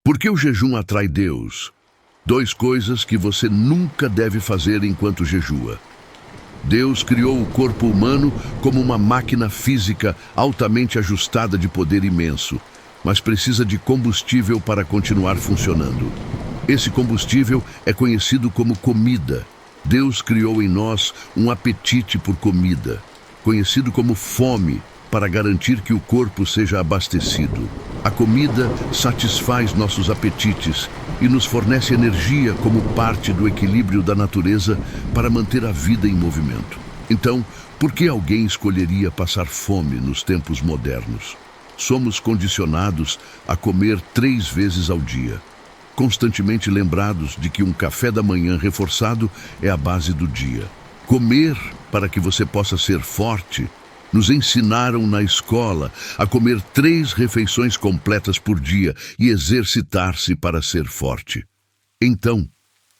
Por que o jejum atrai Deus? 2 coisas que você nunca deve fazer enquanto jejua. Deus criou o corpo humano como uma máquina física altamente ajustada de poder imenso, mas precisa de combustível para continuar funcionando. Esse combustível é conhecido como comida. Deus criou em nós um apetite por comida, conhecido como fome, para garantir que o corpo seja abastecido. A comida satisfaz nossos apetites e nos fornece energia como parte do equilíbrio da natureza para manter a vida em movimento. Então, por que alguém escolheria passar fome nos tempos modernos? Somos condicionados a comer 3 vezes ao dia, constantemente lembrados de que um café da manhã reforçado é a base do dia. Comer para que você possa ser forte. Nos ensinaram na escola a comer 3 refeições completas por dia e exercitar-se para ser forte. Então,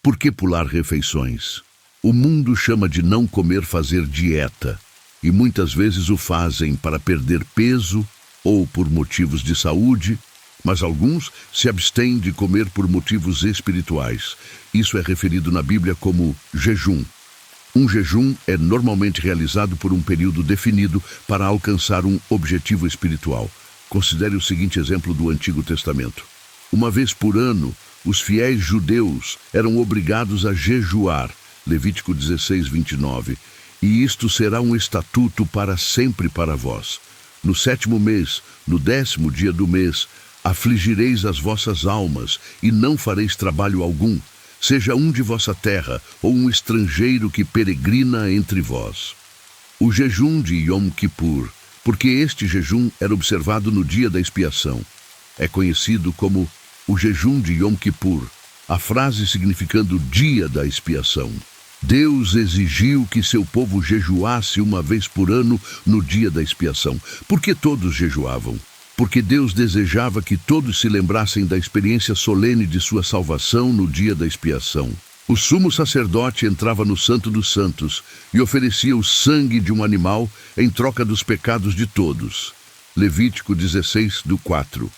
por que pular refeições? O mundo chama de não comer fazer dieta, e muitas vezes o fazem para perder peso ou por motivos de saúde, mas alguns se abstêm de comer por motivos espirituais. Isso é referido na Bíblia como jejum. Um jejum é normalmente realizado por um período definido para alcançar um objetivo espiritual. Considere o seguinte exemplo do Antigo Testamento. Uma vez por ano, os fiéis judeus eram obrigados a jejuar, Levítico 16:29, e isto será um estatuto para sempre para vós. No 7º mês, no 10º dia do mês, afligireis as vossas almas e não fareis trabalho algum, seja um de vossa terra ou um estrangeiro que peregrina entre vós. O jejum de Yom Kippur, porque este jejum era observado no dia da expiação, é conhecido como o jejum de Yom Kippur, a frase significando dia da expiação. Deus exigiu que seu povo jejuasse uma vez por ano no dia da expiação. Por que todos jejuavam? Porque Deus desejava que todos se lembrassem da experiência solene de sua salvação no dia da expiação. O sumo sacerdote entrava no Santo dos Santos e oferecia o sangue de um animal em troca dos pecados de todos. Levítico 16:4.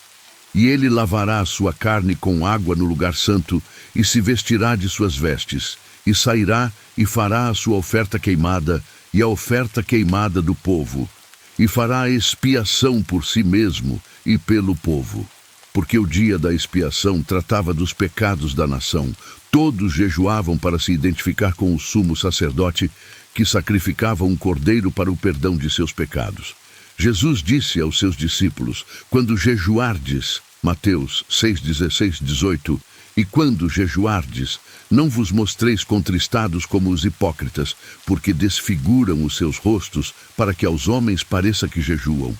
E ele lavará a sua carne com água no lugar santo e se vestirá de suas vestes, e sairá e fará a sua oferta queimada e a oferta queimada do povo, e fará expiação por si mesmo e pelo povo. Porque o dia da expiação tratava dos pecados da nação. Todos jejuavam para se identificar com o sumo sacerdote, que sacrificava um cordeiro para o perdão de seus pecados. Jesus disse aos seus discípulos: quando jejuardes, Mateus 6:16-18, e quando jejuardes, não vos mostreis contristados como os hipócritas, porque desfiguram os seus rostos, para que aos homens pareça que jejuam.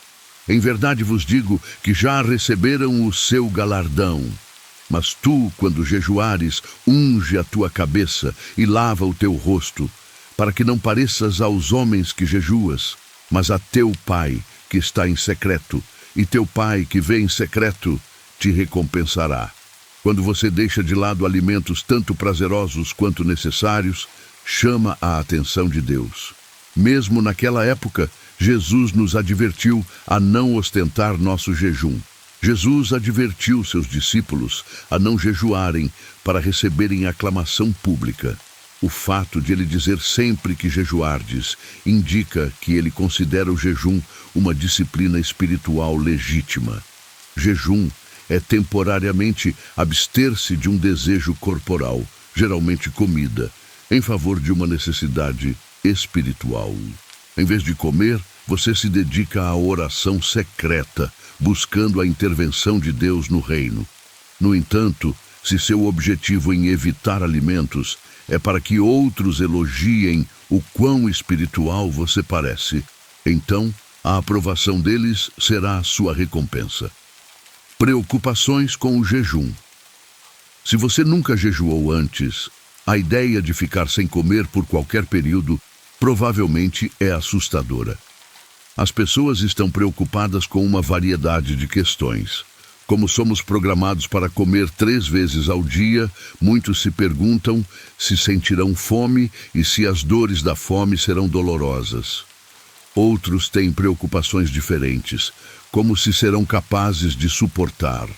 Em verdade vos digo que já receberam o seu galardão. Mas tu, quando jejuares, unge a tua cabeça e lava o teu rosto, para que não pareças aos homens que jejuas, mas a teu Pai que está em secreto, e teu Pai que vê em secreto te recompensará. Quando você deixa de lado alimentos tanto prazerosos quanto necessários, chama a atenção de Deus. Mesmo naquela época, Jesus nos advertiu a não ostentar nosso jejum. Jesus advertiu seus discípulos a não jejuarem para receberem aclamação pública. O fato de ele dizer sempre que jejuardes indica que ele considera o jejum uma disciplina espiritual legítima. Jejum é temporariamente abster-se de um desejo corporal, geralmente comida, em favor de uma necessidade espiritual. Em vez de comer, você se dedica à oração secreta, buscando a intervenção de Deus no reino. No entanto, se seu objetivo em evitar alimentos é para que outros elogiem o quão espiritual você parece, então a aprovação deles será a sua recompensa. Preocupações com o jejum. Se você nunca jejuou antes, a ideia de ficar sem comer por qualquer período provavelmente é assustadora. As pessoas estão preocupadas com uma variedade de questões. Como somos programados para comer 3 vezes ao dia, muitos se perguntam se sentirão fome e se as dores da fome serão dolorosas. Outros têm preocupações diferentes, como se serão capazes de suportar.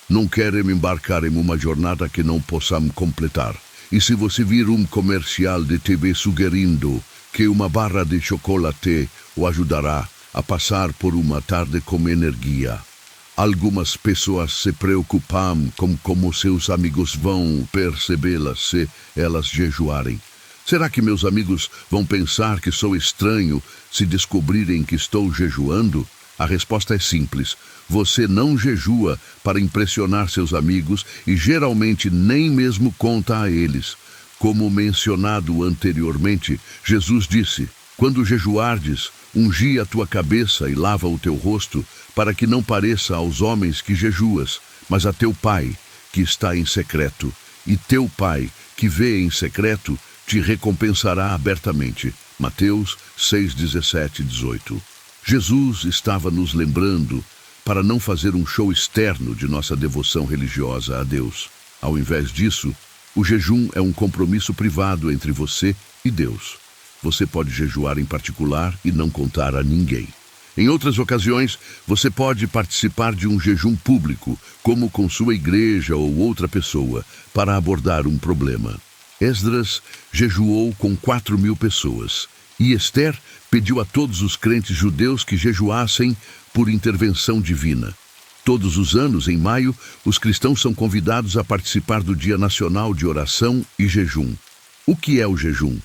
Não quero me embarcar em uma jornada que não possamos completar. E se você vir um comercial de TV sugerindo que uma barra de chocolate o ajudará a passar por uma tarde com energia, algumas pessoas se preocupam com como seus amigos vão percebê-las se elas jejuarem. Será que meus amigos vão pensar que sou estranho se descobrirem que estou jejuando? A resposta é simples. Você não jejua para impressionar seus amigos e geralmente nem mesmo conta a eles. Como mencionado anteriormente, Jesus disse: quando jejuardes, ungi a tua cabeça e lava o teu rosto, para que não pareça aos homens que jejuas, mas a teu Pai, que está em secreto. E teu Pai, que vê em secreto, te recompensará abertamente. Mateus 6, 17 e 18. Jesus estava nos lembrando para não fazer um show externo de nossa devoção religiosa a Deus. Ao invés disso, o jejum é um compromisso privado entre você e Deus. Você pode jejuar em particular e não contar a ninguém. Em outras ocasiões, você pode participar de um jejum público, como com sua igreja ou outra pessoa, para abordar um problema. Esdras jejuou com 4.000 pessoas, e Esther pediu a todos os crentes judeus que jejuassem por intervenção divina. Todos os anos, em maio, os cristãos são convidados a participar do Dia Nacional de Oração e Jejum. O que é o jejum?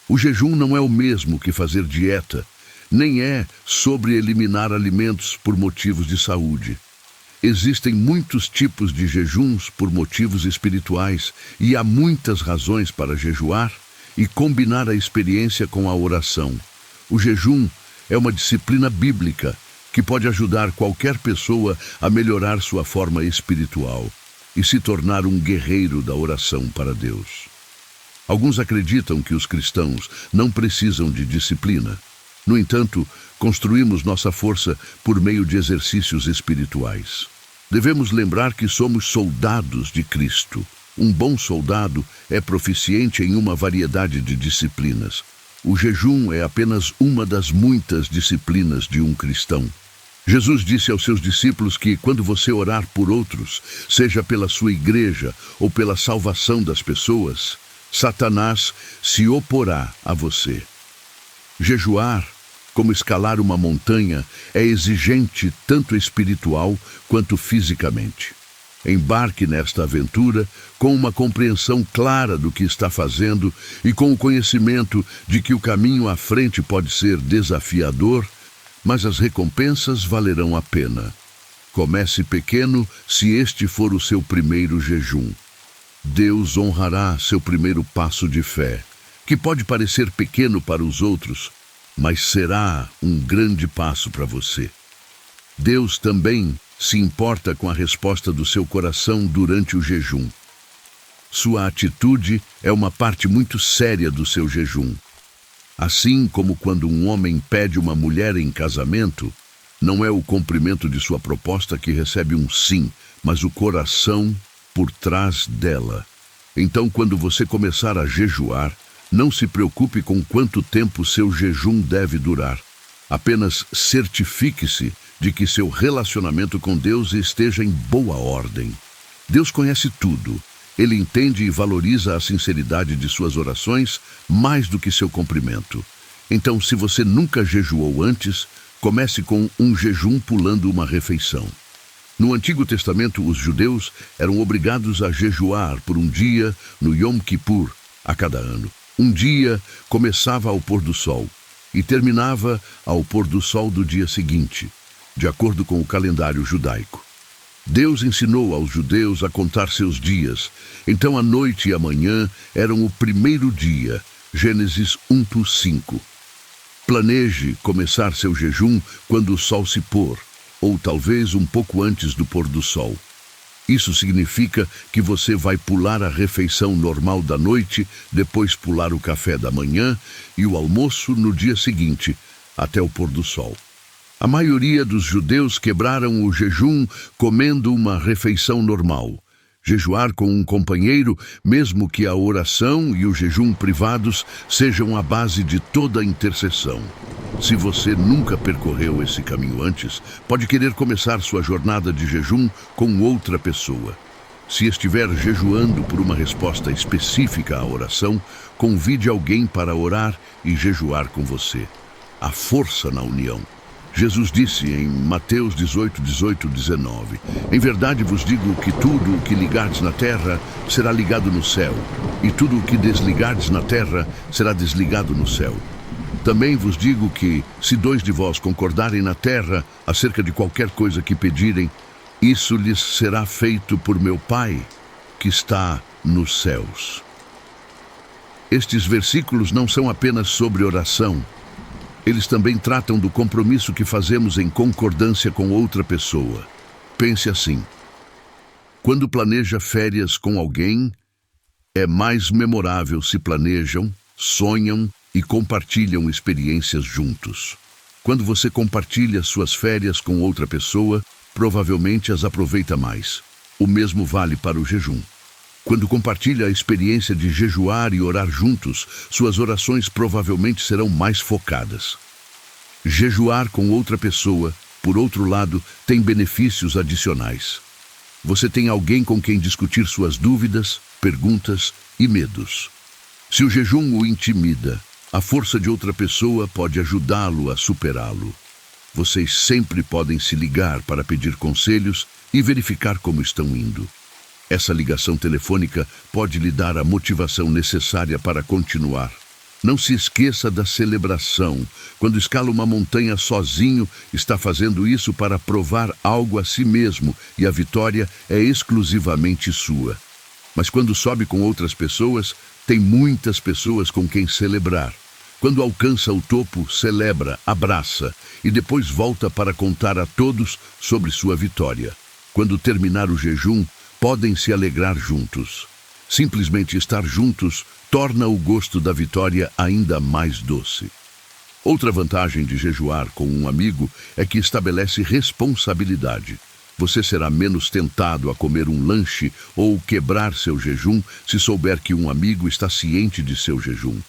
O jejum não é o mesmo que fazer dieta, nem é sobre eliminar alimentos por motivos de saúde. Existem muitos tipos de jejuns por motivos espirituais e há muitas razões para jejuar e combinar a experiência com a oração. O jejum é uma disciplina bíblica que pode ajudar qualquer pessoa a melhorar sua forma espiritual e se tornar um guerreiro da oração para Deus. Alguns acreditam que os cristãos não precisam de disciplina. No entanto, construímos nossa força por meio de exercícios espirituais. Devemos lembrar que somos soldados de Cristo. Um bom soldado é proficiente em uma variedade de disciplinas. O jejum é apenas uma das muitas disciplinas de um cristão. Jesus disse aos seus discípulos que, quando você orar por outros, seja pela sua igreja ou pela salvação das pessoas, Satanás se oporá a você. Jejuar, como escalar uma montanha, é exigente tanto espiritual quanto fisicamente. Embarque nesta aventura com uma compreensão clara do que está fazendo e com o conhecimento de que o caminho à frente pode ser desafiador, mas as recompensas valerão a pena. Comece pequeno se este for o seu primeiro jejum. Deus honrará seu primeiro passo de fé, que pode parecer pequeno para os outros, mas será um grande passo para você. Deus também se importa com a resposta do seu coração durante o jejum. Sua atitude é uma parte muito séria do seu jejum. Assim como quando um homem pede uma mulher em casamento, não é o cumprimento de sua proposta que recebe um sim, mas o coração por trás dela. Então, quando você começar a jejuar, não se preocupe com quanto tempo seu jejum deve durar. Apenas certifique-se de que seu relacionamento com Deus esteja em boa ordem. Deus conhece tudo. Ele entende e valoriza a sinceridade de suas orações mais do que seu cumprimento. Então, se você nunca jejuou antes, comece com um jejum pulando uma refeição. No Antigo Testamento, os judeus eram obrigados a jejuar por um dia no Yom Kippur a cada ano. Um dia começava ao pôr do sol e terminava ao pôr do sol do dia seguinte, de acordo com o calendário judaico. Deus ensinou aos judeus a contar seus dias, então a noite e a manhã eram o primeiro dia, Gênesis 1:5. Planeje começar seu jejum quando o sol se pôr, ou talvez um pouco antes do pôr do sol. Isso significa que você vai pular a refeição normal da noite, depois pular o café da manhã e o almoço no dia seguinte, até o pôr do sol. A maioria dos judeus quebraram o jejum comendo uma refeição normal, Jejuar com um companheiro, mesmo que a oração e o jejum privados sejam a base de toda a intercessão. Se você nunca percorreu esse caminho antes, pode querer começar sua jornada de jejum com outra pessoa. Se estiver jejuando por uma resposta específica à oração, convide alguém para orar e jejuar com você. A força na união. Jesus disse em Mateus 18:19, em verdade vos digo que tudo o que ligardes na terra será ligado no céu, e tudo o que desligardes na terra será desligado no céu. Também vos digo que, se 2 de vós concordarem na terra acerca de qualquer coisa que pedirem, isso lhes será feito por meu Pai, que está nos céus. Estes versículos não são apenas sobre oração. Eles também tratam do compromisso que fazemos em concordância com outra pessoa. Pense assim: quando planeja férias com alguém, é mais memorável se planejam, sonham e compartilham experiências juntos. Quando você compartilha suas férias com outra pessoa, provavelmente as aproveita mais. O mesmo vale para o jejum. Quando compartilha a experiência de jejuar e orar juntos, suas orações provavelmente serão mais focadas. Jejuar com outra pessoa, por outro lado, tem benefícios adicionais. Você tem alguém com quem discutir suas dúvidas, perguntas e medos. Se o jejum o intimida, a força de outra pessoa pode ajudá-lo a superá-lo. Vocês sempre podem se ligar para pedir conselhos e verificar como estão indo. Essa ligação telefônica pode lhe dar a motivação necessária para continuar. Não se esqueça da celebração. Quando escala uma montanha sozinho, está fazendo isso para provar algo a si mesmo, e a vitória é exclusivamente sua. Mas quando sobe com outras pessoas, tem muitas pessoas com quem celebrar. Quando alcança o topo, celebra, abraça e depois volta para contar a todos sobre sua vitória. Quando terminar o jejum, podem se alegrar juntos. Simplesmente estar juntos torna o gosto da vitória ainda mais doce. Outra vantagem de jejuar com um amigo é que estabelece responsabilidade. Você será menos tentado a comer um lanche ou quebrar seu jejum se souber que um amigo está ciente de seu jejum.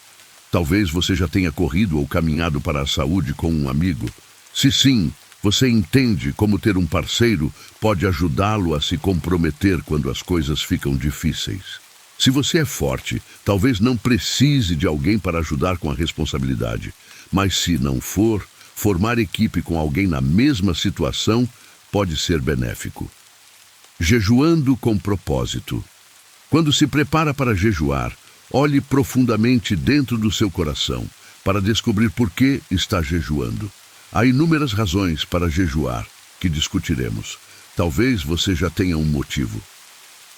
Talvez você já tenha corrido ou caminhado para a saúde com um amigo. Se sim, você entende como ter um parceiro pode ajudá-lo a se comprometer quando as coisas ficam difíceis. Se você é forte, talvez não precise de alguém para ajudar com a responsabilidade. Mas se não for, formar equipe com alguém na mesma situação pode ser benéfico. Jejuando com propósito. Quando se prepara para jejuar, olhe profundamente dentro do seu coração para descobrir por que está jejuando. Há inúmeras razões para jejuar, que discutiremos. Talvez você já tenha um motivo.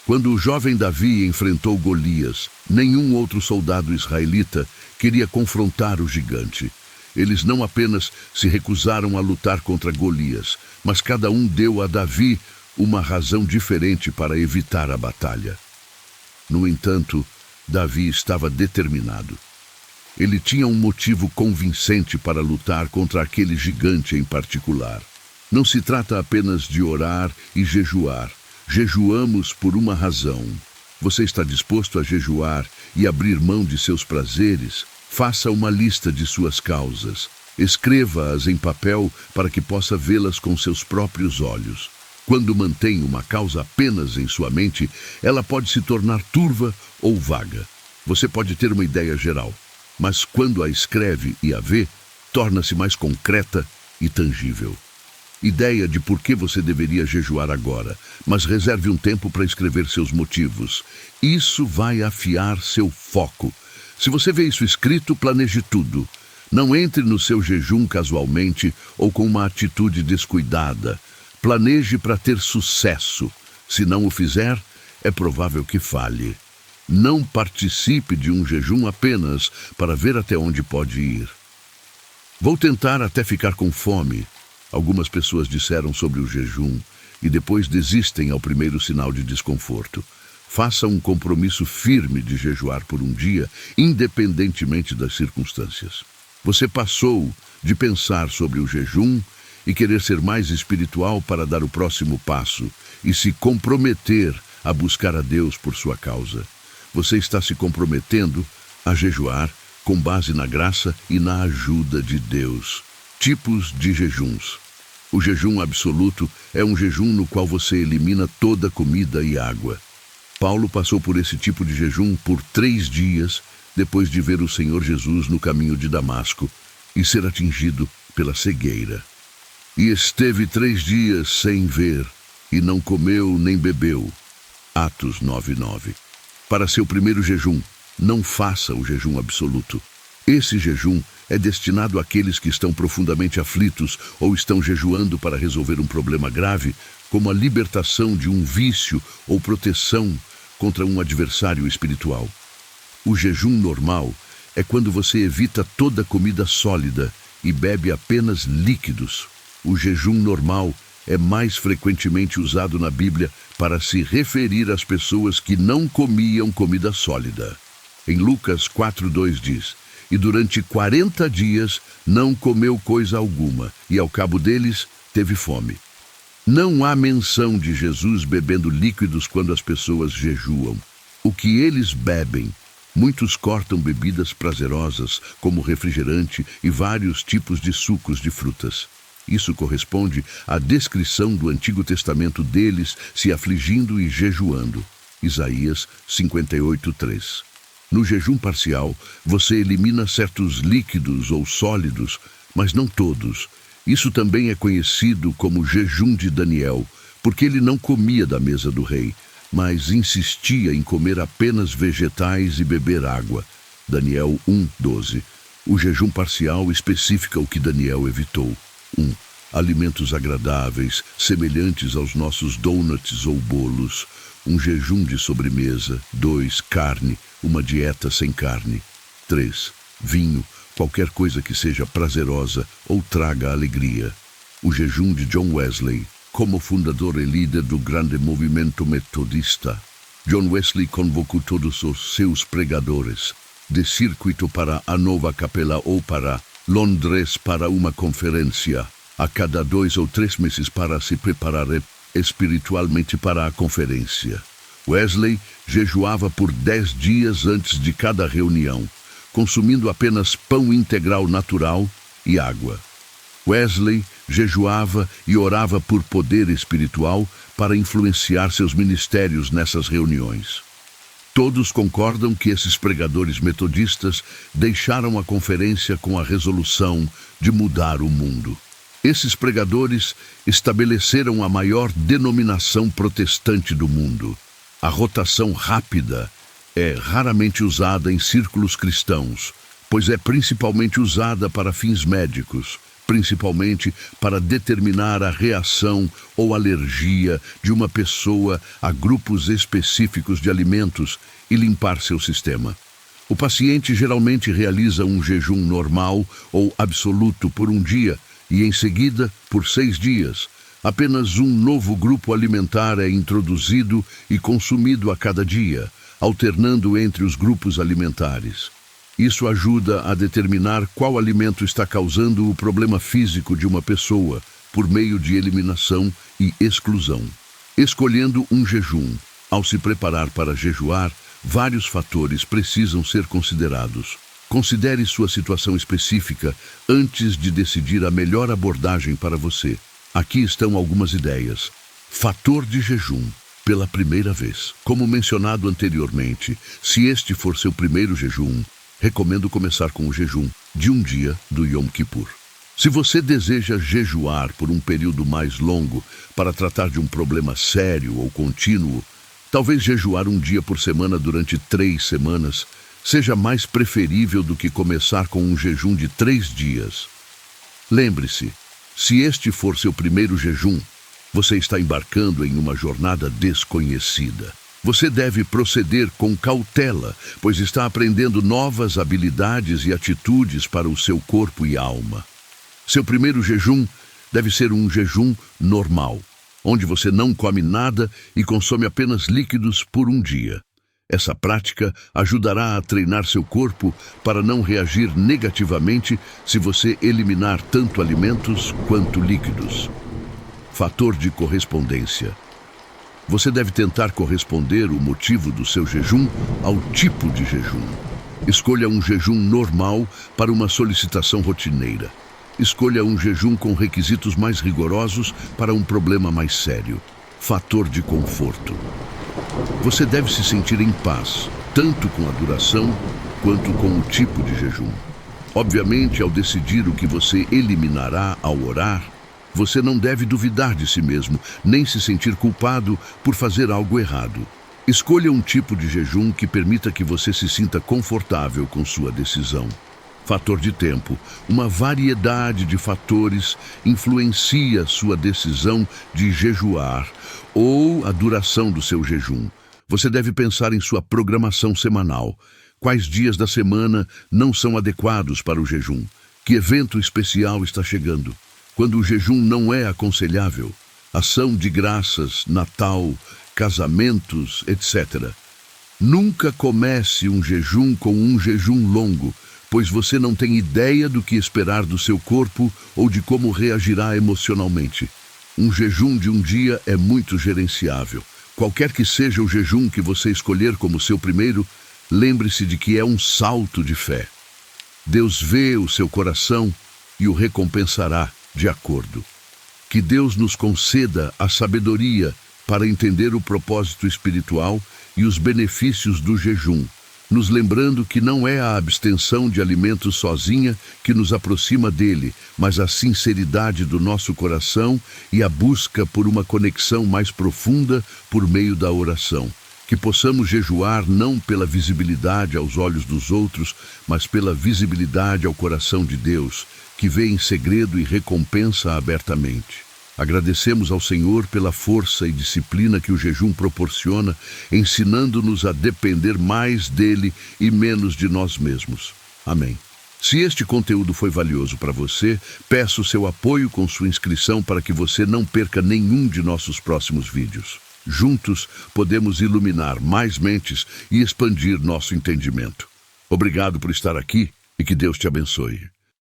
Quando o jovem Davi enfrentou Golias, nenhum outro soldado israelita queria confrontar o gigante. Eles não apenas se recusaram a lutar contra Golias, mas cada um deu a Davi uma razão diferente para evitar a batalha. No entanto, Davi estava determinado. Ele tinha um motivo convincente para lutar contra aquele gigante em particular. Não se trata apenas de orar e jejuar. Jejuamos por uma razão. Você está disposto a jejuar e abrir mão de seus prazeres? Faça uma lista de suas causas. Escreva-as em papel para que possa vê-las com seus próprios olhos. Quando mantém uma causa apenas em sua mente, ela pode se tornar turva ou vaga. Você pode ter uma ideia geral, mas quando a escreve e a vê, torna-se mais concreta e tangível. Ideia de por que você deveria jejuar agora, mas reserve um tempo para escrever seus motivos. Isso vai afiar seu foco. Se você vê isso escrito, planeje tudo. Não entre no seu jejum casualmente ou com uma atitude descuidada. Planeje para ter sucesso. Se não o fizer, é provável que falhe. Não participe de um jejum apenas para ver até onde pode ir. Vou tentar até ficar com fome. Algumas pessoas disseram sobre o jejum e depois desistem ao primeiro sinal de desconforto. Faça um compromisso firme de jejuar por um dia, independentemente das circunstâncias. Você passou de pensar sobre o jejum e querer ser mais espiritual para dar o próximo passo e se comprometer a buscar a Deus por sua causa. Você está se comprometendo a jejuar com base na graça e na ajuda de Deus. Tipos de jejuns. O jejum absoluto é um jejum no qual você elimina toda comida e água. Paulo passou por esse tipo de jejum por 3 dias depois de ver o Senhor Jesus no caminho de Damasco e ser atingido pela cegueira. E esteve 3 dias sem ver, e não comeu nem bebeu. Atos 9:9. Para seu primeiro jejum, não faça o jejum absoluto. Esse jejum é destinado àqueles que estão profundamente aflitos ou estão jejuando para resolver um problema grave, como a libertação de um vício ou proteção contra um adversário espiritual. O jejum normal é quando você evita toda comida sólida e bebe apenas líquidos. O jejum normal é mais frequentemente usado na Bíblia para se referir às pessoas que não comiam comida sólida. Em Lucas 4:2 diz: "E durante 40 dias não comeu coisa alguma, e ao cabo deles teve fome." Não há menção de Jesus bebendo líquidos quando as pessoas jejuam. O que eles bebem? Muitos cortam bebidas prazerosas, como refrigerante e vários tipos de sucos de frutas. Isso corresponde à descrição do Antigo Testamento deles se afligindo e jejuando. Isaías 58:3. No jejum parcial, você elimina certos líquidos ou sólidos, mas não todos. Isso também é conhecido como jejum de Daniel, porque ele não comia da mesa do rei, mas insistia em comer apenas vegetais e beber água. Daniel 1:12. O jejum parcial especifica o que Daniel evitou. 1. Alimentos agradáveis, semelhantes aos nossos donuts ou bolos. Um jejum de sobremesa. 2. Carne, uma dieta sem carne. 3. Vinho, qualquer coisa que seja prazerosa ou traga alegria. O jejum de John Wesley. Como fundador e líder do grande movimento metodista, John Wesley convocou todos os seus pregadores de circuito para a Nova Capela ou para Londres para uma conferência a cada 2 ou 3 meses para se preparar espiritualmente para a conferência. Wesley jejuava por 10 dias antes de cada reunião, consumindo apenas pão integral natural e água. Wesley jejuava e orava por poder espiritual para influenciar seus ministérios nessas reuniões. Todos concordam que esses pregadores metodistas deixaram a conferência com a resolução de mudar o mundo. Esses pregadores estabeleceram a maior denominação protestante do mundo. A rotação rápida é raramente usada em círculos cristãos, pois é principalmente usada para fins médicos, principalmente para determinar a reação ou alergia de uma pessoa a grupos específicos de alimentos e limpar seu sistema. O paciente geralmente realiza um jejum normal ou absoluto por um dia e, em seguida, por 6 dias. Apenas um novo grupo alimentar é introduzido e consumido a cada dia, alternando entre os grupos alimentares. Isso ajuda a determinar qual alimento está causando o problema físico de uma pessoa, por meio de eliminação e exclusão. Escolhendo um jejum. Ao se preparar para jejuar, vários fatores precisam ser considerados. Considere sua situação específica antes de decidir a melhor abordagem para você. Aqui estão algumas ideias. Fator de jejum. Pela primeira vez. Como mencionado anteriormente, se este for seu primeiro jejum, recomendo começar com o jejum de um dia do Yom Kippur. Se você deseja jejuar por um período mais longo para tratar de um problema sério ou contínuo, talvez jejuar um dia por semana durante 3 semanas seja mais preferível do que começar com um jejum de 3 dias. Lembre-se, se este for seu primeiro jejum, você está embarcando em uma jornada desconhecida. Você deve proceder com cautela, pois está aprendendo novas habilidades e atitudes para o seu corpo e alma. Seu primeiro jejum deve ser um jejum normal, onde você não come nada e consome apenas líquidos por um dia. Essa prática ajudará a treinar seu corpo para não reagir negativamente se você eliminar tanto alimentos quanto líquidos. Fator de correspondência. Você deve tentar corresponder o motivo do seu jejum ao tipo de jejum. Escolha um jejum normal para uma solicitação rotineira. Escolha um jejum com requisitos mais rigorosos para um problema mais sério. Fator de conforto. Você deve se sentir em paz, tanto com a duração quanto com o tipo de jejum. Obviamente, ao decidir o que você eliminará ao orar, você não deve duvidar de si mesmo, nem se sentir culpado por fazer algo errado. Escolha um tipo de jejum que permita que você se sinta confortável com sua decisão. Fator de tempo. Uma variedade de fatores influencia sua decisão de jejuar ou a duração do seu jejum. Você deve pensar em sua programação semanal. Quais dias da semana não são adequados para o jejum? Que evento especial está chegando? Quando o jejum não é aconselhável? Ação de graças, Natal, casamentos, etc. Nunca comece um jejum com um jejum longo, pois você não tem ideia do que esperar do seu corpo ou de como reagirá emocionalmente. Um jejum de um dia é muito gerenciável. Qualquer que seja o jejum que você escolher como seu primeiro, lembre-se de que é um salto de fé. Deus vê o seu coração e o recompensará de acordo. Que Deus nos conceda a sabedoria para entender o propósito espiritual e os benefícios do jejum, nos lembrando que não é a abstenção de alimentos sozinha que nos aproxima dele, mas a sinceridade do nosso coração e a busca por uma conexão mais profunda por meio da oração. Que possamos jejuar não pela visibilidade aos olhos dos outros, mas pela visibilidade ao coração de Deus, que vê em segredo e recompensa abertamente. Agradecemos ao Senhor pela força e disciplina que o jejum proporciona, ensinando-nos a depender mais dele e menos de nós mesmos. Amém. Se este conteúdo foi valioso para você, peço seu apoio com sua inscrição para que você não perca nenhum de nossos próximos vídeos. Juntos, podemos iluminar mais mentes e expandir nosso entendimento. Obrigado por estar aqui e que Deus te abençoe.